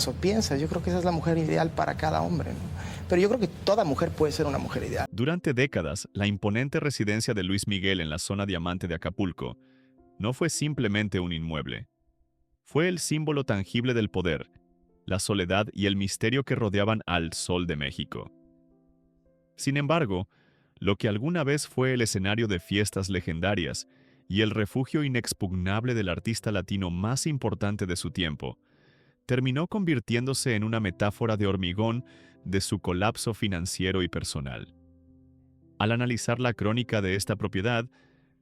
Eso piensas, yo creo que esa es la mujer ideal para cada hombre, ¿no? Pero yo creo que toda mujer puede ser una mujer ideal. Durante décadas, la imponente residencia de Luis Miguel en la zona diamante de Acapulco no fue simplemente un inmueble. Fue el símbolo tangible del poder, la soledad y el misterio que rodeaban al Sol de México. Sin embargo, lo que alguna vez fue el escenario de fiestas legendarias y el refugio inexpugnable del artista latino más importante de su tiempo, terminó convirtiéndose en una metáfora de hormigón de su colapso financiero y personal. Al analizar la crónica de esta propiedad,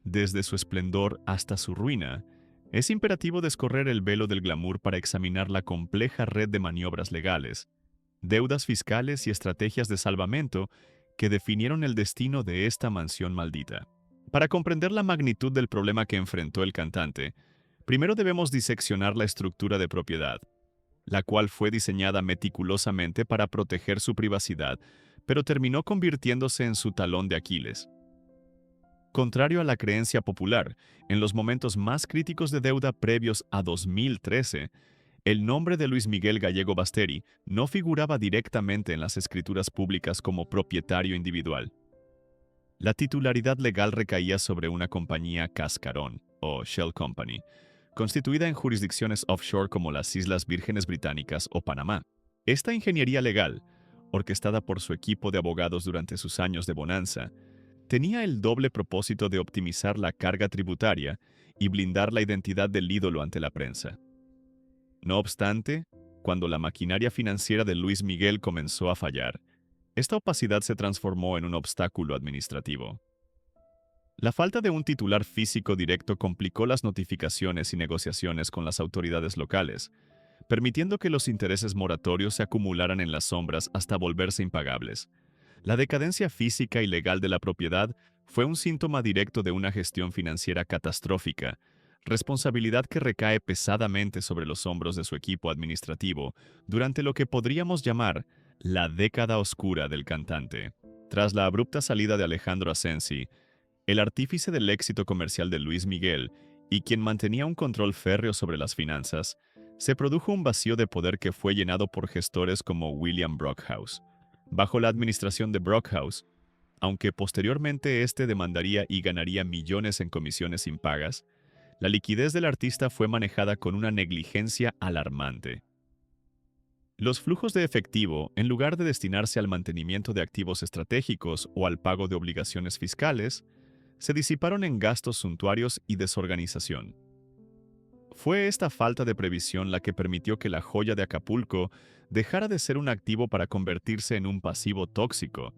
desde su esplendor hasta su ruina, es imperativo descorrer el velo del glamour para examinar la compleja red de maniobras legales, deudas fiscales y estrategias de salvamento que definieron el destino de esta mansión maldita. Para comprender la magnitud del problema que enfrentó el cantante, primero debemos diseccionar la estructura de propiedad, la cual fue diseñada meticulosamente para proteger su privacidad, pero terminó convirtiéndose en su talón de Aquiles. Contrario a la creencia popular, en los momentos más críticos de deuda previos a 2013, el nombre de Luis Miguel Gallego Basteri no figuraba directamente en las escrituras públicas como propietario individual. La titularidad legal recaía sobre una compañía cascarón, o Shell Company, constituida en jurisdicciones offshore como las Islas Vírgenes Británicas o Panamá. Esta ingeniería legal, orquestada por su equipo de abogados durante sus años de bonanza, tenía el doble propósito de optimizar la carga tributaria y blindar la identidad del ídolo ante la prensa. No obstante, cuando la maquinaria financiera de Luis Miguel comenzó a fallar, esta opacidad se transformó en un obstáculo administrativo. La falta de un titular físico directo complicó las notificaciones y negociaciones con las autoridades locales, permitiendo que los intereses moratorios se acumularan en las sombras hasta volverse impagables. La decadencia física y legal de la propiedad fue un síntoma directo de una gestión financiera catastrófica, responsabilidad que recae pesadamente sobre los hombros de su equipo administrativo durante lo que podríamos llamar la década oscura del cantante. Tras la abrupta salida de Alejandro Asensi, el artífice del éxito comercial de Luis Miguel y quien mantenía un control férreo sobre las finanzas, se produjo un vacío de poder que fue llenado por gestores como William Brockhaus. Bajo la administración de Brockhaus, aunque posteriormente este demandaría y ganaría millones en comisiones impagas, la liquidez del artista fue manejada con una negligencia alarmante. Los flujos de efectivo, en lugar de destinarse al mantenimiento de activos estratégicos o al pago de obligaciones fiscales, se disiparon en gastos suntuarios y desorganización. Fue esta falta de previsión la que permitió que la joya de Acapulco dejara de ser un activo para convertirse en un pasivo tóxico,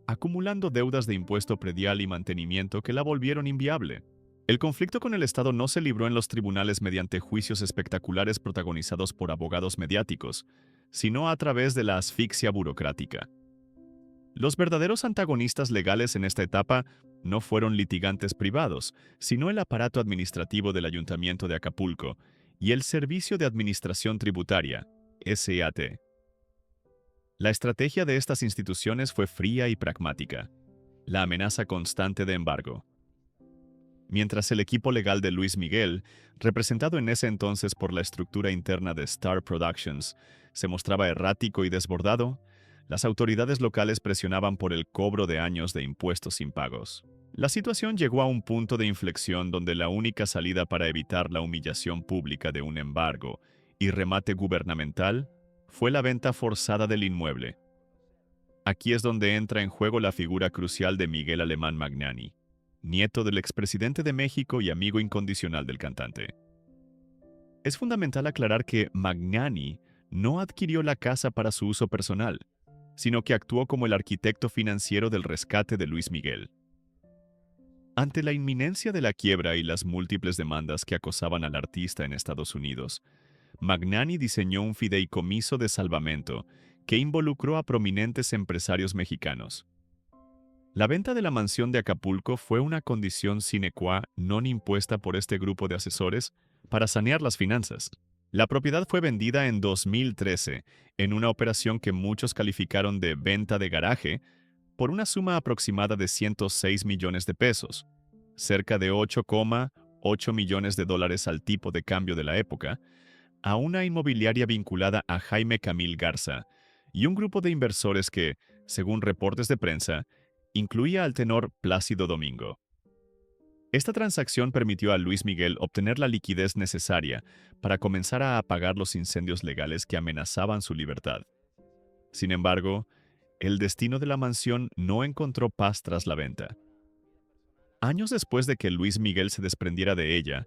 acumulando deudas de impuesto predial y mantenimiento que la volvieron inviable. El conflicto con el Estado no se libró en los tribunales mediante juicios espectaculares protagonizados por abogados mediáticos, sino a través de la asfixia burocrática. Los verdaderos antagonistas legales en esta etapa no fueron litigantes privados, sino el aparato administrativo del Ayuntamiento de Acapulco y el Servicio de Administración Tributaria, SAT. La estrategia de estas instituciones fue fría y pragmática: la amenaza constante de embargo. Mientras el equipo legal de Luis Miguel, representado en ese entonces por la estructura interna de Star Productions, se mostraba errático y desbordado, las autoridades locales presionaban por el cobro de años de impuestos impagos. La situación llegó a un punto de inflexión donde la única salida para evitar la humillación pública de un embargo y remate gubernamental fue la venta forzada del inmueble. Aquí es donde entra en juego la figura crucial de Miguel Alemán Magnani, nieto del expresidente de México y amigo incondicional del cantante. Es fundamental aclarar que Magnani no adquirió la casa para su uso personal, sino que actuó como el arquitecto financiero del rescate de Luis Miguel. Ante la inminencia de la quiebra y las múltiples demandas que acosaban al artista en Estados Unidos, Magnani diseñó un fideicomiso de salvamento que involucró a prominentes empresarios mexicanos. La venta de la mansión de Acapulco fue una condición sine qua non impuesta por este grupo de asesores para sanear las finanzas. La propiedad fue vendida en 2013 en una operación que muchos calificaron de venta de garaje por una suma aproximada de 106 millones de pesos, cerca de 8,8 millones de dólares al tipo de cambio de la época, a una inmobiliaria vinculada a Jaime Camil Garza y un grupo de inversores que, según reportes de prensa, incluía al tenor Plácido Domingo. Esta transacción permitió a Luis Miguel obtener la liquidez necesaria para comenzar a apagar los incendios legales que amenazaban su libertad. Sin embargo, el destino de la mansión no encontró paz tras la venta. Años después de que Luis Miguel se desprendiera de ella,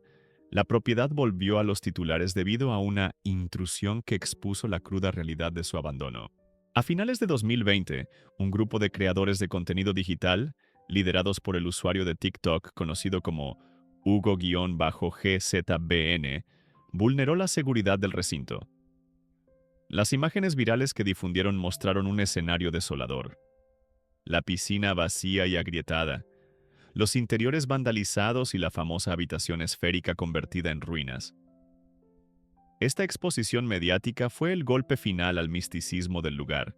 la propiedad volvió a los titulares debido a una intrusión que expuso la cruda realidad de su abandono. A finales de 2020, un grupo de creadores de contenido digital, liderados por el usuario de TikTok conocido como Hugo-GZBN, vulneró la seguridad del recinto. Las imágenes virales que difundieron mostraron un escenario desolador. La piscina vacía y agrietada, los interiores vandalizados y la famosa habitación esférica convertida en ruinas. Esta exposición mediática fue el golpe final al misticismo del lugar.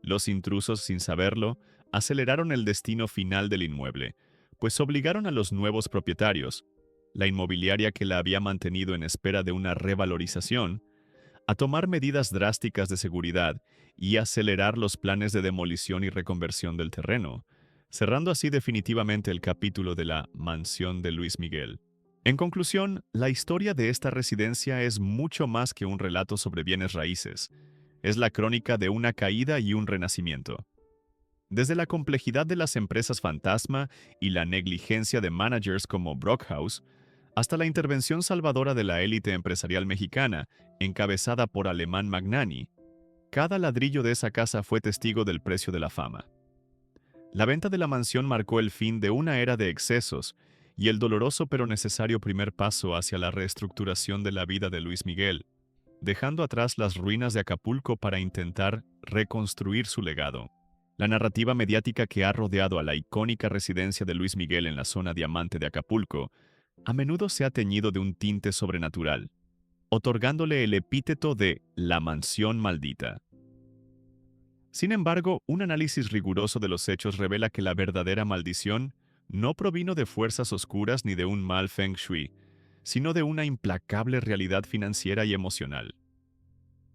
Los intrusos, sin saberlo, aceleraron el destino final del inmueble, pues obligaron a los nuevos propietarios, la inmobiliaria que la había mantenido en espera de una revalorización, a tomar medidas drásticas de seguridad y acelerar los planes de demolición y reconversión del terreno, cerrando así definitivamente el capítulo de la mansión de Luis Miguel. En conclusión, la historia de esta residencia es mucho más que un relato sobre bienes raíces. Es la crónica de una caída y un renacimiento. Desde la complejidad de las empresas fantasma y la negligencia de managers como Brockhaus, hasta la intervención salvadora de la élite empresarial mexicana, encabezada por Alemán Magnani, cada ladrillo de esa casa fue testigo del precio de la fama. La venta de la mansión marcó el fin de una era de excesos y el doloroso pero necesario primer paso hacia la reestructuración de la vida de Luis Miguel, dejando atrás las ruinas de Acapulco para intentar reconstruir su legado. La narrativa mediática que ha rodeado a la icónica residencia de Luis Miguel en la zona diamante de Acapulco a menudo se ha teñido de un tinte sobrenatural, otorgándole el epíteto de la mansión maldita. Sin embargo, un análisis riguroso de los hechos revela que la verdadera maldición no provino de fuerzas oscuras ni de un mal feng shui, sino de una implacable realidad financiera y emocional.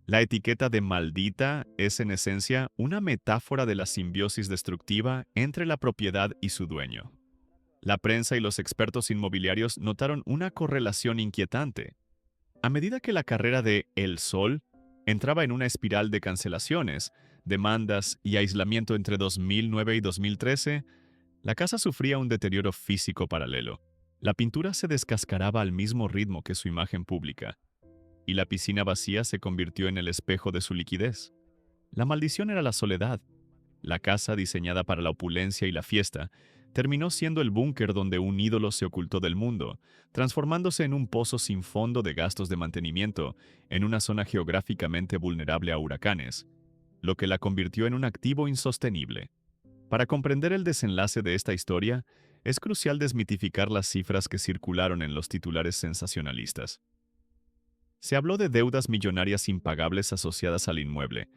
La etiqueta de maldita es en esencia una metáfora de la simbiosis destructiva entre la propiedad y su dueño. La prensa y los expertos inmobiliarios notaron una correlación inquietante. A medida que la carrera de El Sol entraba en una espiral de cancelaciones, demandas y aislamiento entre 2009 y 2013, la casa sufría un deterioro físico paralelo. La pintura se descascaraba al mismo ritmo que su imagen pública, y la piscina vacía se convirtió en el espejo de su liquidez. La maldición era la soledad. La casa, diseñada para la opulencia y la fiesta, terminó siendo el búnker donde un ídolo se ocultó del mundo, transformándose en un pozo sin fondo de gastos de mantenimiento en una zona geográficamente vulnerable a huracanes, lo que la convirtió en un activo insostenible. Para comprender el desenlace de esta historia, es crucial desmitificar las cifras que circularon en los titulares sensacionalistas. Se habló de deudas millonarias impagables asociadas al inmueble,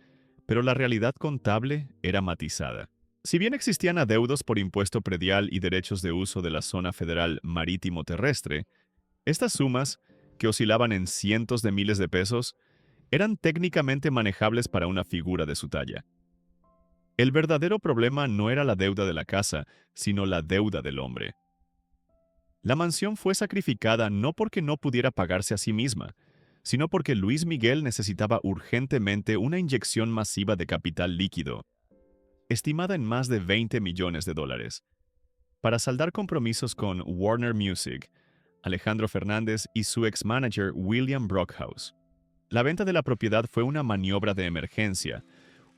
pero la realidad contable era matizada. Si bien existían adeudos por impuesto predial y derechos de uso de la zona federal marítimo terrestre, estas sumas, que oscilaban en cientos de miles de pesos, eran técnicamente manejables para una figura de su talla. El verdadero problema no era la deuda de la casa, sino la deuda del hombre. La mansión fue sacrificada no porque no pudiera pagarse a sí misma, sino porque Luis Miguel necesitaba urgentemente una inyección masiva de capital líquido, estimada en más de $20 millones, para saldar compromisos con Warner Music, Alejandro Fernández y su ex-manager William Brockhaus. La venta de la propiedad fue una maniobra de emergencia,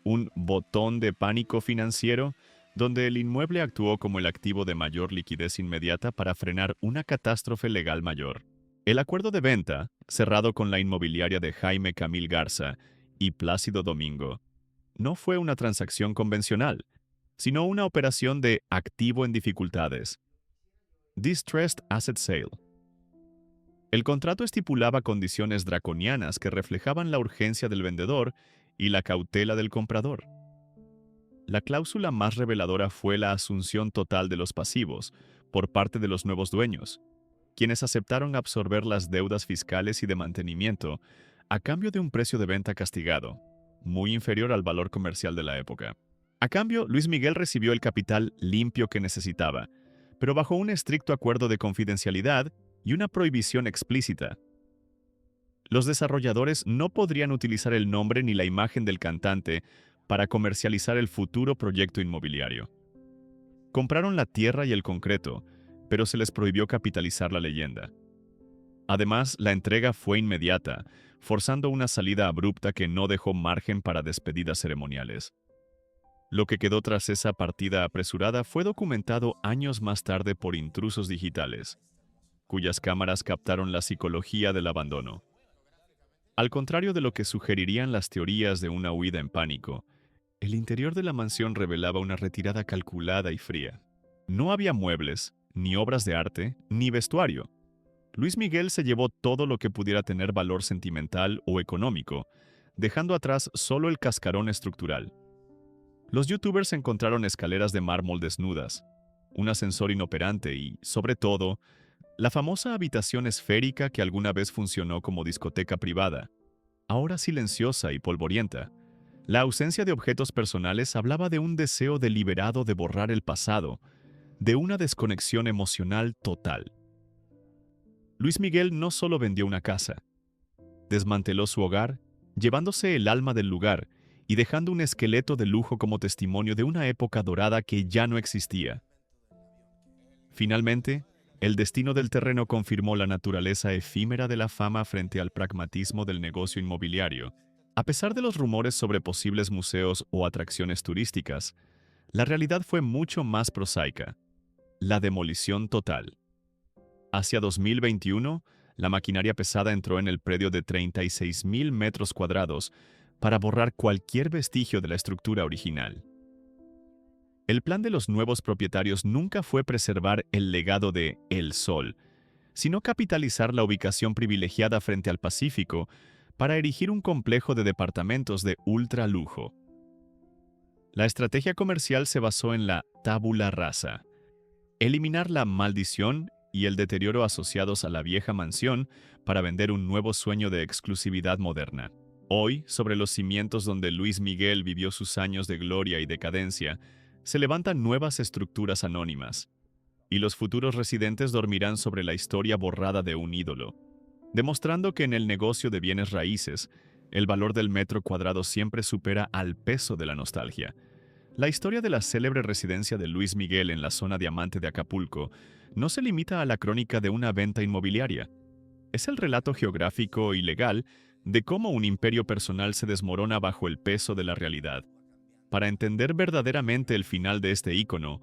un botón de pánico financiero, donde el inmueble actuó como el activo de mayor liquidez inmediata para frenar una catástrofe legal mayor. El acuerdo de venta, cerrado con la inmobiliaria de Jaime Camil Garza y Plácido Domingo, no fue una transacción convencional, sino una operación de activo en dificultades. Distressed Asset Sale. El contrato estipulaba condiciones draconianas que reflejaban la urgencia del vendedor y la cautela del comprador. La cláusula más reveladora fue la asunción total de los pasivos por parte de los nuevos dueños, quienes aceptaron absorber las deudas fiscales y de mantenimiento a cambio de un precio de venta castigado, muy inferior al valor comercial de la época. A cambio, Luis Miguel recibió el capital limpio que necesitaba, pero bajo un estricto acuerdo de confidencialidad y una prohibición explícita. Los desarrolladores no podrían utilizar el nombre ni la imagen del cantante para comercializar el futuro proyecto inmobiliario. Compraron la tierra y el concreto, pero se les prohibió capitalizar la leyenda. Además, la entrega fue inmediata, forzando una salida abrupta que no dejó margen para despedidas ceremoniales. Lo que quedó tras esa partida apresurada fue documentado años más tarde por intrusos digitales, cuyas cámaras captaron la psicología del abandono. Al contrario de lo que sugerirían las teorías de una huida en pánico, el interior de la mansión revelaba una retirada calculada y fría. No había muebles, ni obras de arte, ni vestuario. Luis Miguel se llevó todo lo que pudiera tener valor sentimental o económico, dejando atrás solo el cascarón estructural. Los youtubers encontraron escaleras de mármol desnudas, un ascensor inoperante y, sobre todo, la famosa habitación esférica que alguna vez funcionó como discoteca privada, ahora silenciosa y polvorienta. La ausencia de objetos personales hablaba de un deseo deliberado de borrar el pasado, de una desconexión emocional total. Luis Miguel no solo vendió una casa, desmanteló su hogar, llevándose el alma del lugar y dejando un esqueleto de lujo como testimonio de una época dorada que ya no existía. Finalmente, el destino del terreno confirmó la naturaleza efímera de la fama frente al pragmatismo del negocio inmobiliario. A pesar de los rumores sobre posibles museos o atracciones turísticas, la realidad fue mucho más prosaica: la demolición total. Hacia 2021, la maquinaria pesada entró en el predio de 36.000 metros cuadrados para borrar cualquier vestigio de la estructura original. El plan de los nuevos propietarios nunca fue preservar el legado de El Sol, sino capitalizar la ubicación privilegiada frente al Pacífico para erigir un complejo de departamentos de ultra lujo. La estrategia comercial se basó en la tabula rasa: eliminar la maldición y el deterioro asociados a la vieja mansión para vender un nuevo sueño de exclusividad moderna. Hoy, sobre los cimientos donde Luis Miguel vivió sus años de gloria y decadencia, se levantan nuevas estructuras anónimas, y los futuros residentes dormirán sobre la historia borrada de un ídolo, demostrando que en el negocio de bienes raíces, el valor del metro cuadrado siempre supera al peso de la nostalgia. La historia de la célebre residencia de Luis Miguel en la zona diamante de Acapulco no se limita a la crónica de una venta inmobiliaria. Es el relato geográfico y legal de cómo un imperio personal se desmorona bajo el peso de la realidad. Para entender verdaderamente el final de este ícono,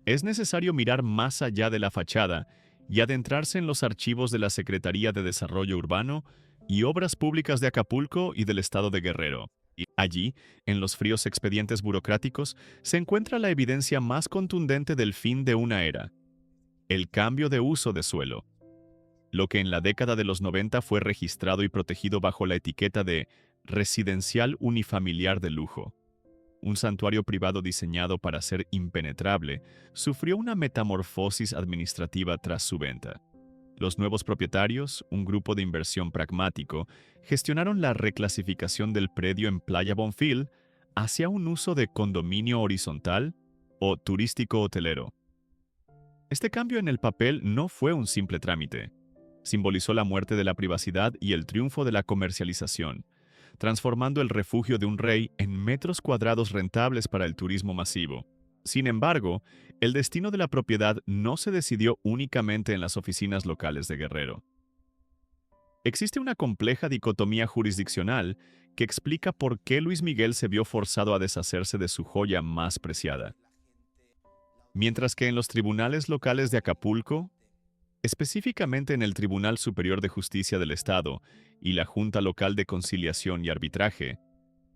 es necesario mirar más allá de la fachada y adentrarse en los archivos de la Secretaría de Desarrollo Urbano y Obras Públicas de Acapulco y del Estado de Guerrero. Y allí, en los fríos expedientes burocráticos, se encuentra la evidencia más contundente del fin de una era: el cambio de uso de suelo. Lo que en la década de los 90 fue registrado y protegido bajo la etiqueta de residencial unifamiliar de lujo, un santuario privado diseñado para ser impenetrable, sufrió una metamorfosis administrativa tras su venta. Los nuevos propietarios, un grupo de inversión pragmático, gestionaron la reclasificación del predio en Playa Bonfil hacia un uso de condominio horizontal o turístico hotelero. Este cambio en el papel no fue un simple trámite. Simbolizó la muerte de la privacidad y el triunfo de la comercialización, transformando el refugio de un rey en metros cuadrados rentables para el turismo masivo. Sin embargo, el destino de la propiedad no se decidió únicamente en las oficinas locales de Guerrero. Existe una compleja dicotomía jurisdiccional que explica por qué Luis Miguel se vio forzado a deshacerse de su joya más preciada. Mientras que en los tribunales locales de Acapulco, específicamente en el Tribunal Superior de Justicia del Estado y la Junta Local de Conciliación y Arbitraje,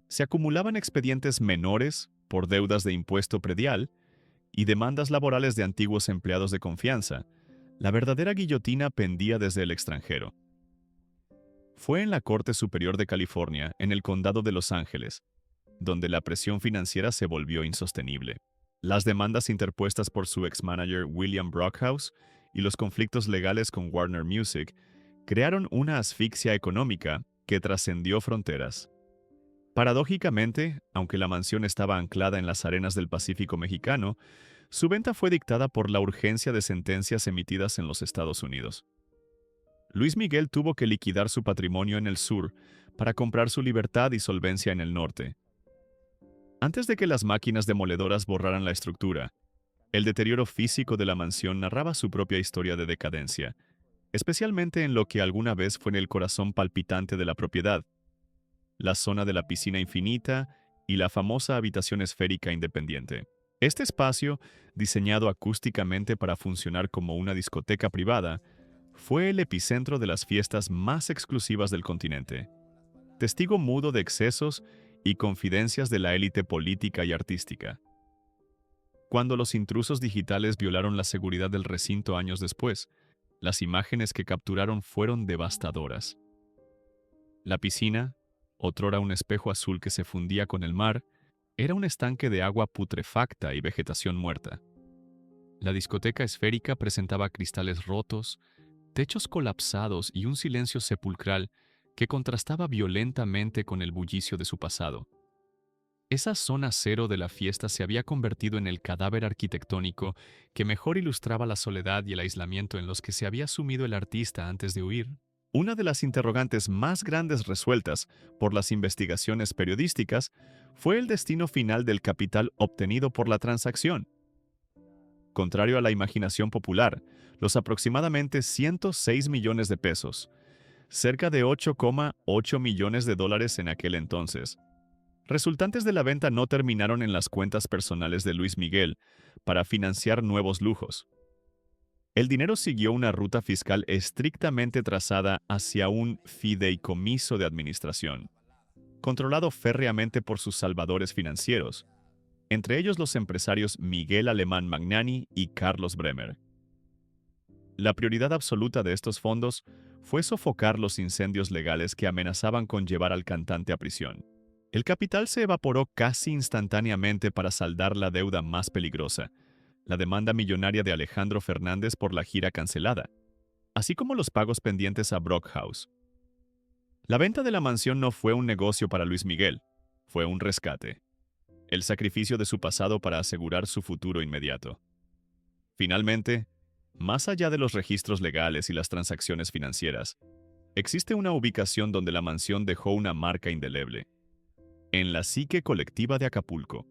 se acumulaban expedientes menores por deudas de impuesto predial y demandas laborales de antiguos empleados de confianza. La verdadera guillotina pendía desde el extranjero. Fue en la Corte Superior de California, en el Condado de Los Ángeles, donde la presión financiera se volvió insostenible. Las demandas interpuestas por su ex-manager William Brockhaus y los conflictos legales con Warner Music crearon una asfixia económica que trascendió fronteras. Paradójicamente, aunque la mansión estaba anclada en las arenas del Pacífico mexicano, su venta fue dictada por la urgencia de sentencias emitidas en los Estados Unidos. Luis Miguel tuvo que liquidar su patrimonio en el sur para comprar su libertad y solvencia en el norte. Antes de que las máquinas demoledoras borraran la estructura, el deterioro físico de la mansión narraba su propia historia de decadencia, especialmente en lo que alguna vez fue en el corazón palpitante de la propiedad, la zona de la piscina infinita y la famosa habitación esférica independiente. Este espacio, diseñado acústicamente para funcionar como una discoteca privada, fue el epicentro de las fiestas más exclusivas del continente, testigo mudo de excesos y confidencias de la élite política y artística. Cuando los intrusos digitales violaron la seguridad del recinto años después, las imágenes que capturaron fueron devastadoras. La piscina, otrora un espejo azul que se fundía con el mar, era un estanque de agua putrefacta y vegetación muerta. La discoteca esférica presentaba cristales rotos, techos colapsados y un silencio sepulcral que contrastaba violentamente con el bullicio de su pasado. Esa zona cero de la fiesta se había convertido en el cadáver arquitectónico que mejor ilustraba la soledad y el aislamiento en los que se había sumido el artista antes de huir. Una de las interrogantes más grandes resueltas por las investigaciones periodísticas fue el destino final del capital obtenido por la transacción. Contrario a la imaginación popular, los aproximadamente 106 millones de pesos, cerca de 8,8 millones de dólares en aquel entonces, resultantes de la venta no terminaron en las cuentas personales de Luis Miguel para financiar nuevos lujos. El dinero siguió una ruta fiscal estrictamente trazada hacia un fideicomiso de administración, controlado férreamente por sus salvadores financieros, entre ellos los empresarios Miguel Alemán Magnani y Carlos Bremer. La prioridad absoluta de estos fondos fue sofocar los incendios legales que amenazaban con llevar al cantante a prisión. El capital se evaporó casi instantáneamente para saldar la deuda más peligrosa, la demanda millonaria de Alejandro Fernández por la gira cancelada, así como los pagos pendientes a Brockhaus. La venta de la mansión no fue un negocio para Luis Miguel, fue un rescate, el sacrificio de su pasado para asegurar su futuro inmediato. Finalmente, más allá de los registros legales y las transacciones financieras, existe una ubicación donde la mansión dejó una marca indeleble, en la psique colectiva de Acapulco.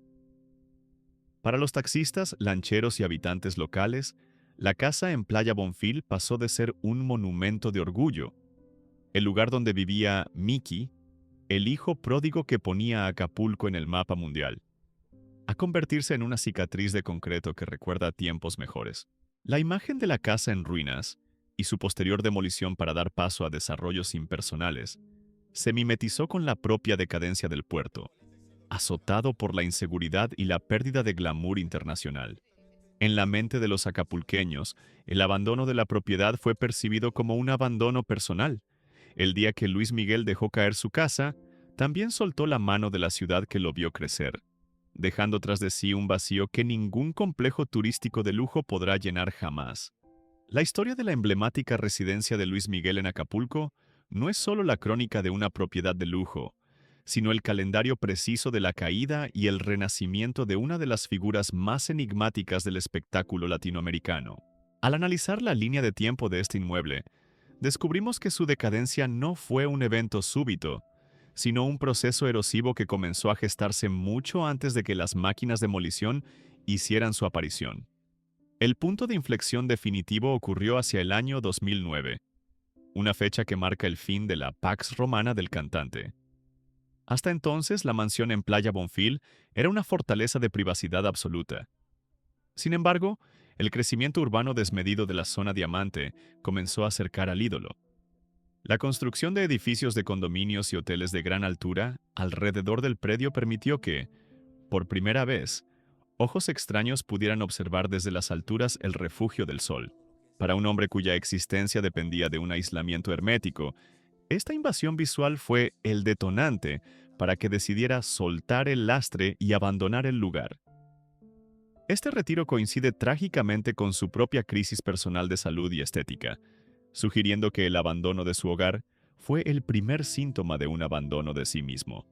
Para los taxistas, lancheros y habitantes locales, la casa en Playa Bonfil pasó de ser un monumento de orgullo, el lugar donde vivía Mickey, el hijo pródigo que ponía a Acapulco en el mapa mundial, a convertirse en una cicatriz de concreto que recuerda tiempos mejores. La imagen de la casa en ruinas y su posterior demolición para dar paso a desarrollos impersonales se mimetizó con la propia decadencia del puerto, azotado por la inseguridad y la pérdida de glamour internacional. En la mente de los acapulqueños, el abandono de la propiedad fue percibido como un abandono personal. El día que Luis Miguel dejó caer su casa, también soltó la mano de la ciudad que lo vio crecer, dejando tras de sí un vacío que ningún complejo turístico de lujo podrá llenar jamás. La historia de la emblemática residencia de Luis Miguel en Acapulco no es solo la crónica de una propiedad de lujo, sino el calendario preciso de la caída y el renacimiento de una de las figuras más enigmáticas del espectáculo latinoamericano. Al analizar la línea de tiempo de este inmueble, descubrimos que su decadencia no fue un evento súbito, sino un proceso erosivo que comenzó a gestarse mucho antes de que las máquinas de demolición hicieran su aparición. El punto de inflexión definitivo ocurrió hacia el año 2009, una fecha que marca el fin de la Pax Romana del cantante. Hasta entonces, la mansión en Playa Bonfil era una fortaleza de privacidad absoluta. Sin embargo, el crecimiento urbano desmedido de la zona Diamante comenzó a acercar al ídolo. La construcción de edificios de condominios y hoteles de gran altura alrededor del predio permitió que, por primera vez, ojos extraños pudieran observar desde las alturas el refugio del sol. Para un hombre cuya existencia dependía de un aislamiento hermético, esta invasión visual fue el detonante para que decidiera soltar el lastre y abandonar el lugar. Este retiro coincide trágicamente con su propia crisis personal de salud y estética, sugiriendo que el abandono de su hogar fue el primer síntoma de un abandono de sí mismo.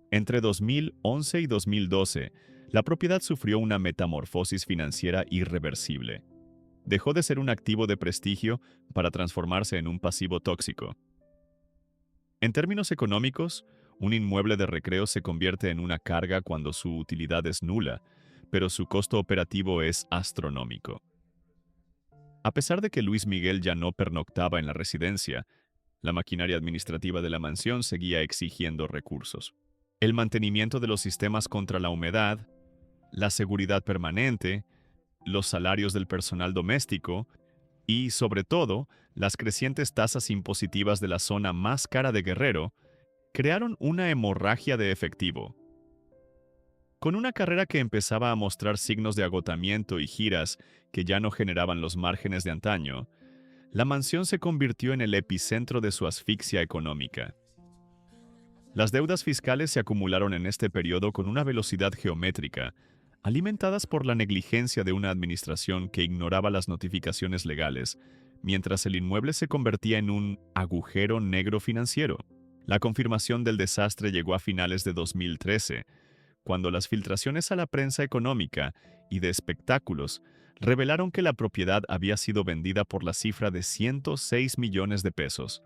Entre 2011 y 2012, la propiedad sufrió una metamorfosis financiera irreversible. Dejó de ser un activo de prestigio para transformarse en un pasivo tóxico. En términos económicos, un inmueble de recreo se convierte en una carga cuando su utilidad es nula, pero su costo operativo es astronómico. A pesar de que Luis Miguel ya no pernoctaba en la residencia, la maquinaria administrativa de la mansión seguía exigiendo recursos. El mantenimiento de los sistemas contra la humedad, la seguridad permanente, los salarios del personal doméstico y, sobre todo, las crecientes tasas impositivas de la zona más cara de Guerrero, crearon una hemorragia de efectivo. Con una carrera que empezaba a mostrar signos de agotamiento y giras que ya no generaban los márgenes de antaño, la mansión se convirtió en el epicentro de su asfixia económica. Las deudas fiscales se acumularon en este periodo con una velocidad geométrica, alimentadas por la negligencia de una administración que ignoraba las notificaciones legales, mientras el inmueble se convertía en un agujero negro financiero. La confirmación del desastre llegó a finales de 2013, cuando las filtraciones a la prensa económica y de espectáculos revelaron que la propiedad había sido vendida por la cifra de 106 millones de pesos,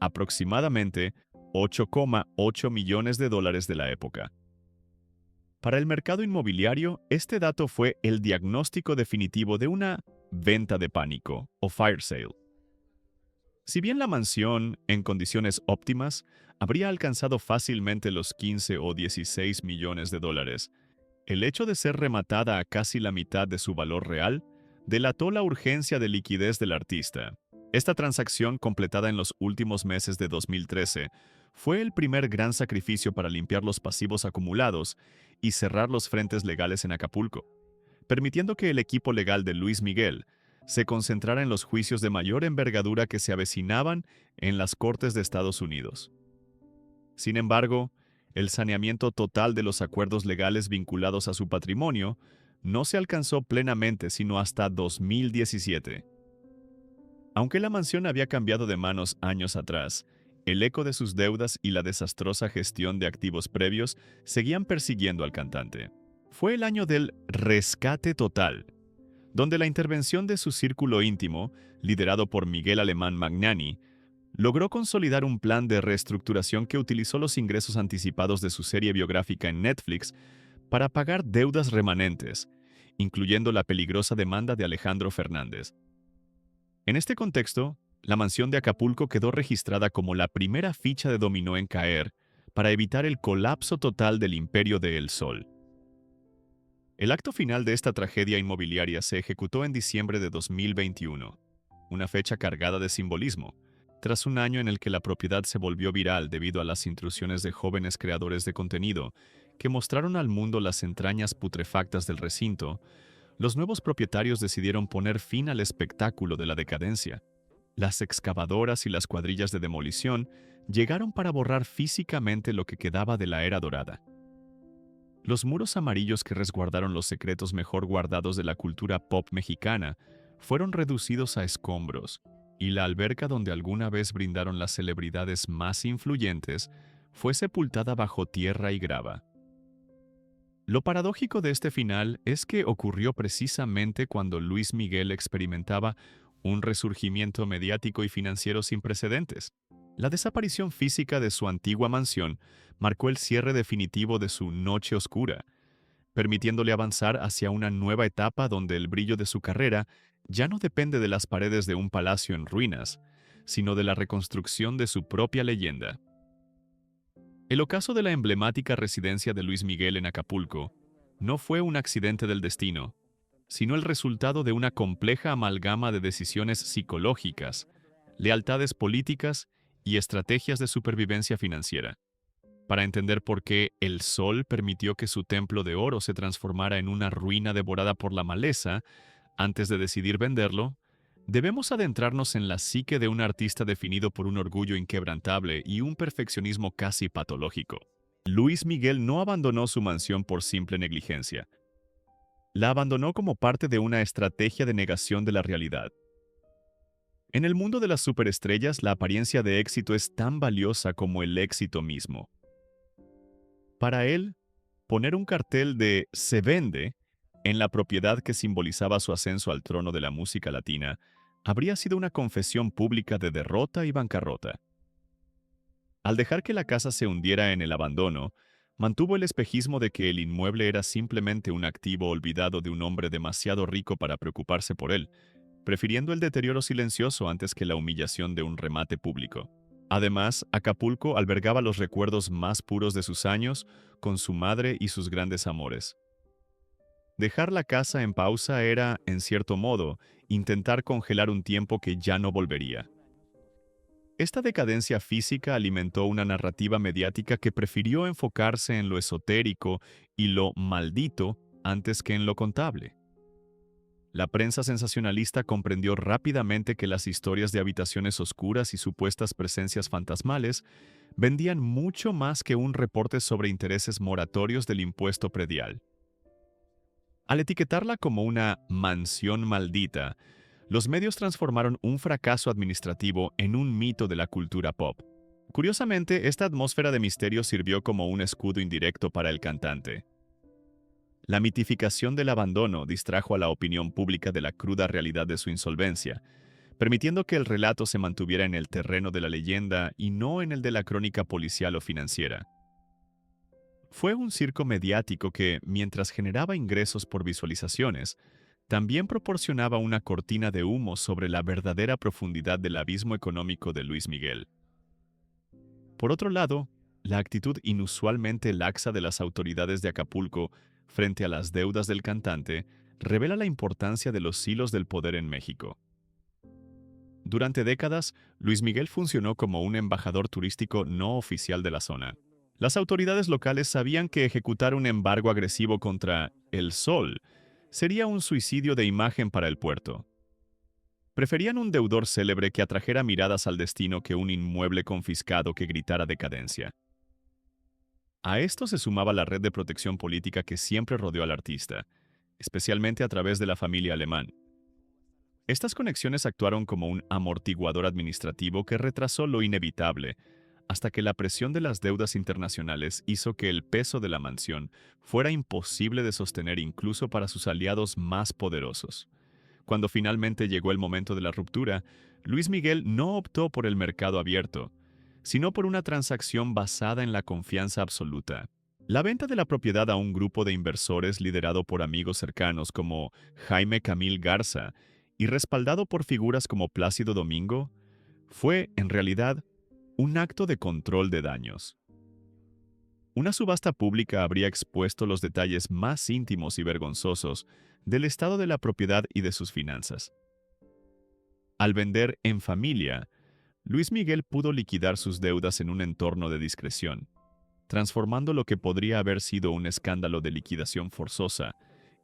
aproximadamente 8,8 millones de dólares de la época. Para el mercado inmobiliario, este dato fue el diagnóstico definitivo de una venta de pánico o fire sale. Si bien la mansión, en condiciones óptimas, habría alcanzado fácilmente los 15 o 16 millones de dólares, el hecho de ser rematada a casi la mitad de su valor real delató la urgencia de liquidez del artista. Esta transacción, completada en los últimos meses de 2013, fue el primer gran sacrificio para limpiar los pasivos acumulados y cerrar los frentes legales en Acapulco, permitiendo que el equipo legal de Luis Miguel se concentrara en los juicios de mayor envergadura que se avecinaban en las Cortes de Estados Unidos. Sin embargo, el saneamiento total de los acuerdos legales vinculados a su patrimonio no se alcanzó plenamente sino hasta 2017. Aunque la mansión había cambiado de manos años atrás, el eco de sus deudas y la desastrosa gestión de activos previos seguían persiguiendo al cantante. Fue el año del rescate total, donde la intervención de su círculo íntimo, liderado por Miguel Alemán Magnani, logró consolidar un plan de reestructuración que utilizó los ingresos anticipados de su serie biográfica en Netflix para pagar deudas remanentes, incluyendo la peligrosa demanda de Alejandro Fernández. En este contexto, la mansión de Acapulco quedó registrada como la primera ficha de dominó en caer para evitar el colapso total del imperio de El Sol. El acto final de esta tragedia inmobiliaria se ejecutó en diciembre de 2021, una fecha cargada de simbolismo, tras un año en el que la propiedad se volvió viral debido a las intrusiones de jóvenes creadores de contenido que mostraron al mundo las entrañas putrefactas del recinto. Los nuevos propietarios decidieron poner fin al espectáculo de la decadencia. Las excavadoras y las cuadrillas de demolición llegaron para borrar físicamente lo que quedaba de la era dorada. Los muros amarillos que resguardaron los secretos mejor guardados de la cultura pop mexicana fueron reducidos a escombros, y la alberca donde alguna vez brindaron las celebridades más influyentes fue sepultada bajo tierra y grava. Lo paradójico de este final es que ocurrió precisamente cuando Luis Miguel experimentaba un resurgimiento mediático y financiero sin precedentes. La desaparición física de su antigua mansión marcó el cierre definitivo de su noche oscura, permitiéndole avanzar hacia una nueva etapa donde el brillo de su carrera ya no depende de las paredes de un palacio en ruinas, sino de la reconstrucción de su propia leyenda. El ocaso de la emblemática residencia de Luis Miguel en Acapulco no fue un accidente del destino, sino el resultado de una compleja amalgama de decisiones psicológicas, lealtades políticas y estrategias de supervivencia financiera. Para entender por qué El Sol permitió que su templo de oro se transformara en una ruina devorada por la maleza, antes de decidir venderlo, debemos adentrarnos en la psique de un artista definido por un orgullo inquebrantable y un perfeccionismo casi patológico. Luis Miguel no abandonó su mansión por simple negligencia. La abandonó como parte de una estrategia de negación de la realidad. En el mundo de las superestrellas, la apariencia de éxito es tan valiosa como el éxito mismo. Para él, poner un cartel de "se vende" en la propiedad que simbolizaba su ascenso al trono de la música latina habría sido una confesión pública de derrota y bancarrota. Al dejar que la casa se hundiera en el abandono, mantuvo el espejismo de que el inmueble era simplemente un activo olvidado de un hombre demasiado rico para preocuparse por él, prefiriendo el deterioro silencioso antes que la humillación de un remate público. Además, Acapulco albergaba los recuerdos más puros de sus años con su madre y sus grandes amores. Dejar la casa en pausa era, en cierto modo, intentar congelar un tiempo que ya no volvería. Esta decadencia física alimentó una narrativa mediática que prefirió enfocarse en lo esotérico y lo maldito antes que en lo contable. La prensa sensacionalista comprendió rápidamente que las historias de habitaciones oscuras y supuestas presencias fantasmales vendían mucho más que un reporte sobre intereses moratorios del impuesto predial. Al etiquetarla como una mansión maldita, los medios transformaron un fracaso administrativo en un mito de la cultura pop. Curiosamente, esta atmósfera de misterio sirvió como un escudo indirecto para el cantante. La mitificación del abandono distrajo a la opinión pública de la cruda realidad de su insolvencia, permitiendo que el relato se mantuviera en el terreno de la leyenda y no en el de la crónica policial o financiera. Fue un circo mediático que, mientras generaba ingresos por visualizaciones, también proporcionaba una cortina de humo sobre la verdadera profundidad del abismo económico de Luis Miguel. Por otro lado, la actitud inusualmente laxa de las autoridades de Acapulco frente a las deudas del cantante revela la importancia de los hilos del poder en México. Durante décadas, Luis Miguel funcionó como un embajador turístico no oficial de la zona. Las autoridades locales sabían que ejecutar un embargo agresivo contra El Sol sería un suicidio de imagen para el puerto. Preferían un deudor célebre que atrajera miradas al destino que un inmueble confiscado que gritara decadencia. A esto se sumaba la red de protección política que siempre rodeó al artista, especialmente a través de la familia Alemán. Estas conexiones actuaron como un amortiguador administrativo que retrasó lo inevitable, hasta que la presión de las deudas internacionales hizo que el peso de la mansión fuera imposible de sostener incluso para sus aliados más poderosos. Cuando finalmente llegó el momento de la ruptura, Luis Miguel no optó por el mercado abierto, sino por una transacción basada en la confianza absoluta. La venta de la propiedad a un grupo de inversores liderado por amigos cercanos como Jaime Camil Garza y respaldado por figuras como Plácido Domingo, fue, en realidad, un acto de control de daños. Una subasta pública habría expuesto los detalles más íntimos y vergonzosos del estado de la propiedad y de sus finanzas. Al vender en familia, Luis Miguel pudo liquidar sus deudas en un entorno de discreción, transformando lo que podría haber sido un escándalo de liquidación forzosa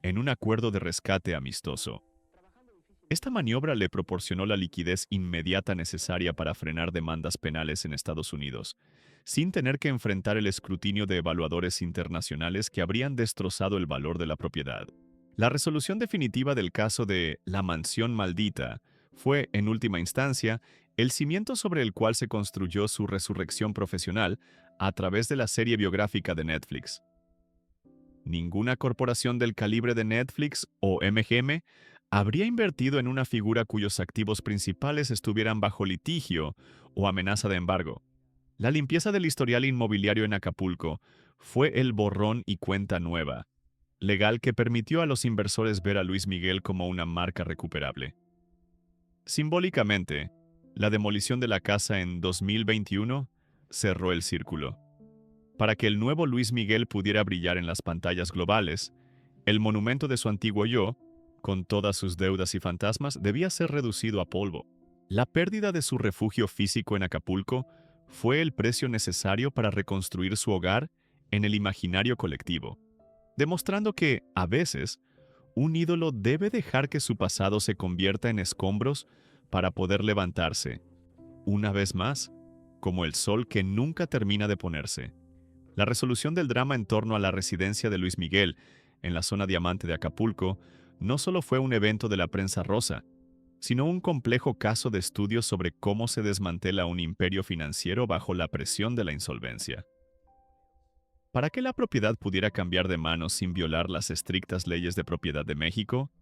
en un acuerdo de rescate amistoso. Esta maniobra le proporcionó la liquidez inmediata necesaria para frenar demandas penales en Estados Unidos, sin tener que enfrentar el escrutinio de evaluadores internacionales que habrían destrozado el valor de la propiedad. La resolución definitiva del caso de La Mansión Maldita fue, en última instancia, el cimiento sobre el cual se construyó su resurrección profesional a través de la serie biográfica de Netflix. Ninguna corporación del calibre de Netflix o MGM habría invertido en una figura cuyos activos principales estuvieran bajo litigio o amenaza de embargo. La limpieza del historial inmobiliario en Acapulco fue el borrón y cuenta nueva, legal que permitió a los inversores ver a Luis Miguel como una marca recuperable. Simbólicamente, la demolición de la casa en 2021 cerró el círculo. Para que el nuevo Luis Miguel pudiera brillar en las pantallas globales, el monumento de su antiguo yo, con todas sus deudas y fantasmas, debía ser reducido a polvo. La pérdida de su refugio físico en Acapulco fue el precio necesario para reconstruir su hogar en el imaginario colectivo, demostrando que, a veces, un ídolo debe dejar que su pasado se convierta en escombros para poder levantarse, una vez más, como el sol que nunca termina de ponerse. La resolución del drama en torno a la residencia de Luis Miguel en la zona diamante de Acapulco, no solo fue un evento de la prensa rosa, sino un complejo caso de estudio sobre cómo se desmantela un imperio financiero bajo la presión de la insolvencia. Para que la propiedad pudiera cambiar de manos sin violar las estrictas leyes de propiedad de México,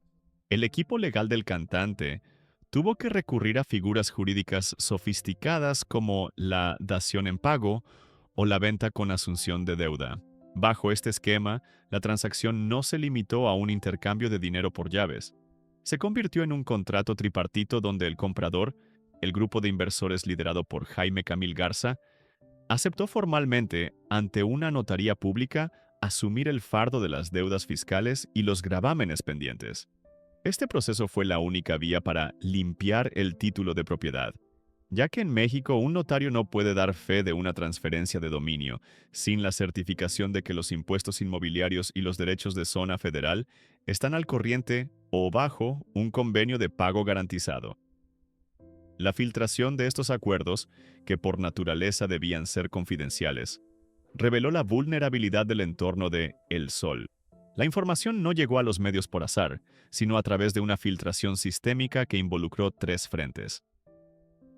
el equipo legal del cantante tuvo que recurrir a figuras jurídicas sofisticadas como la dación en pago o la venta con asunción de deuda. Bajo este esquema, la transacción no se limitó a un intercambio de dinero por llaves. Se convirtió en un contrato tripartito donde el comprador, el grupo de inversores liderado por Jaime Camil Garza, aceptó formalmente, ante una notaría pública, asumir el fardo de las deudas fiscales y los gravámenes pendientes. Este proceso fue la única vía para limpiar el título de propiedad, ya que en México un notario no puede dar fe de una transferencia de dominio sin la certificación de que los impuestos inmobiliarios y los derechos de zona federal están al corriente o bajo un convenio de pago garantizado. La filtración de estos acuerdos, que por naturaleza debían ser confidenciales, reveló la vulnerabilidad del entorno de El Sol. La información no llegó a los medios por azar, sino a través de una filtración sistémica que involucró tres frentes.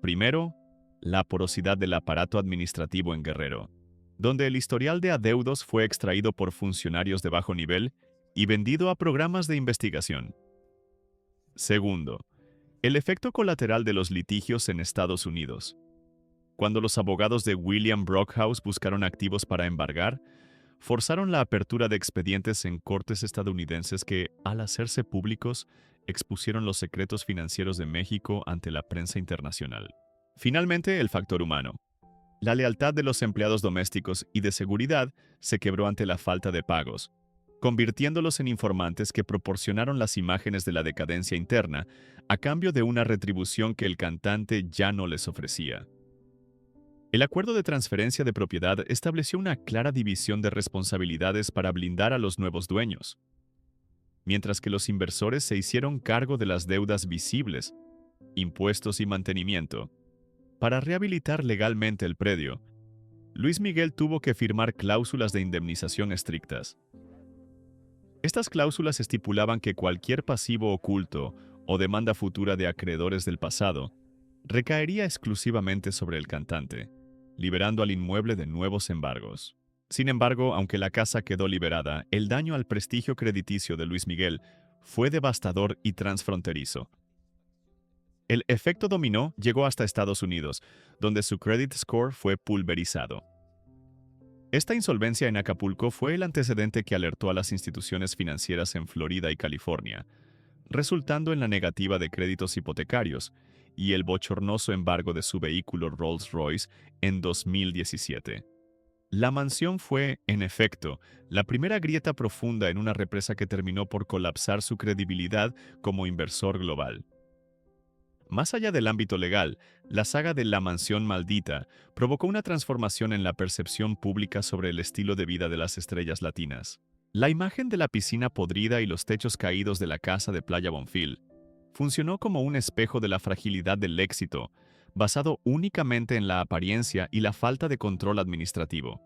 Primero, la porosidad del aparato administrativo en Guerrero, donde el historial de adeudos fue extraído por funcionarios de bajo nivel y vendido a programas de investigación. Segundo, el efecto colateral de los litigios en Estados Unidos. Cuando los abogados de William Brockhaus buscaron activos para embargar, forzaron la apertura de expedientes en cortes estadounidenses que, al hacerse públicos, expusieron los secretos financieros de México ante la prensa internacional. Finalmente, el factor humano. La lealtad de los empleados domésticos y de seguridad se quebró ante la falta de pagos, convirtiéndolos en informantes que proporcionaron las imágenes de la decadencia interna a cambio de una retribución que el cantante ya no les ofrecía. El acuerdo de transferencia de propiedad estableció una clara división de responsabilidades para blindar a los nuevos dueños. Mientras que los inversores se hicieron cargo de las deudas visibles, impuestos y mantenimiento, para rehabilitar legalmente el predio, Luis Miguel tuvo que firmar cláusulas de indemnización estrictas. Estas cláusulas estipulaban que cualquier pasivo oculto o demanda futura de acreedores del pasado recaería exclusivamente sobre el cantante, liberando al inmueble de nuevos embargos. Sin embargo, aunque la casa quedó liberada, el daño al prestigio crediticio de Luis Miguel fue devastador y transfronterizo. El efecto dominó llegó hasta Estados Unidos, donde su credit score fue pulverizado. Esta insolvencia en Acapulco fue el antecedente que alertó a las instituciones financieras en Florida y California, resultando en la negativa de créditos hipotecarios y el bochornoso embargo de su vehículo Rolls-Royce en 2017. La mansión fue, en efecto, la primera grieta profunda en una represa que terminó por colapsar su credibilidad como inversor global. Más allá del ámbito legal, la saga de La Mansión Maldita provocó una transformación en la percepción pública sobre el estilo de vida de las estrellas latinas. La imagen de la piscina podrida y los techos caídos de la casa de Playa Bonfil funcionó como un espejo de la fragilidad del éxito, basado únicamente en la apariencia y la falta de control administrativo.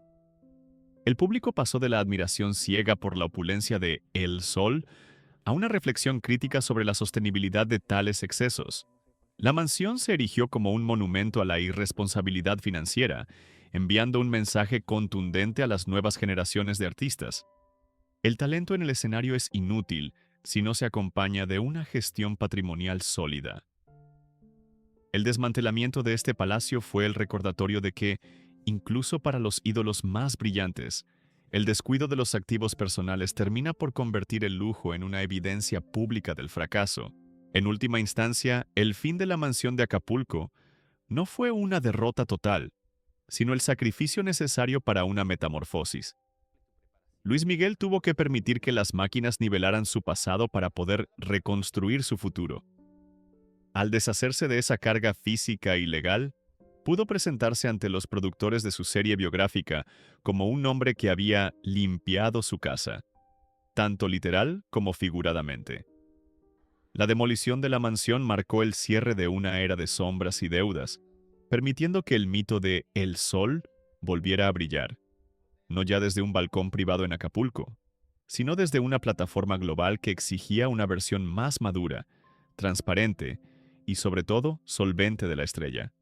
El público pasó de la admiración ciega por la opulencia de El Sol a una reflexión crítica sobre la sostenibilidad de tales excesos. La mansión se erigió como un monumento a la irresponsabilidad financiera, enviando un mensaje contundente a las nuevas generaciones de artistas. El talento en el escenario es inútil si no se acompaña de una gestión patrimonial sólida. El desmantelamiento de este palacio fue el recordatorio de que, incluso para los ídolos más brillantes, el descuido de los activos personales termina por convertir el lujo en una evidencia pública del fracaso. En última instancia, el fin de la mansión de Acapulco no fue una derrota total, sino el sacrificio necesario para una metamorfosis. Luis Miguel tuvo que permitir que las máquinas nivelaran su pasado para poder reconstruir su futuro. Al deshacerse de esa carga física y legal, pudo presentarse ante los productores de su serie biográfica como un hombre que había limpiado su casa, tanto literal como figuradamente. La demolición de la mansión marcó el cierre de una era de sombras y deudas, permitiendo que el mito de El Sol volviera a brillar, no ya desde un balcón privado en Acapulco, sino desde una plataforma global que exigía una versión más madura, transparente y, sobre todo, solvente de la estrella.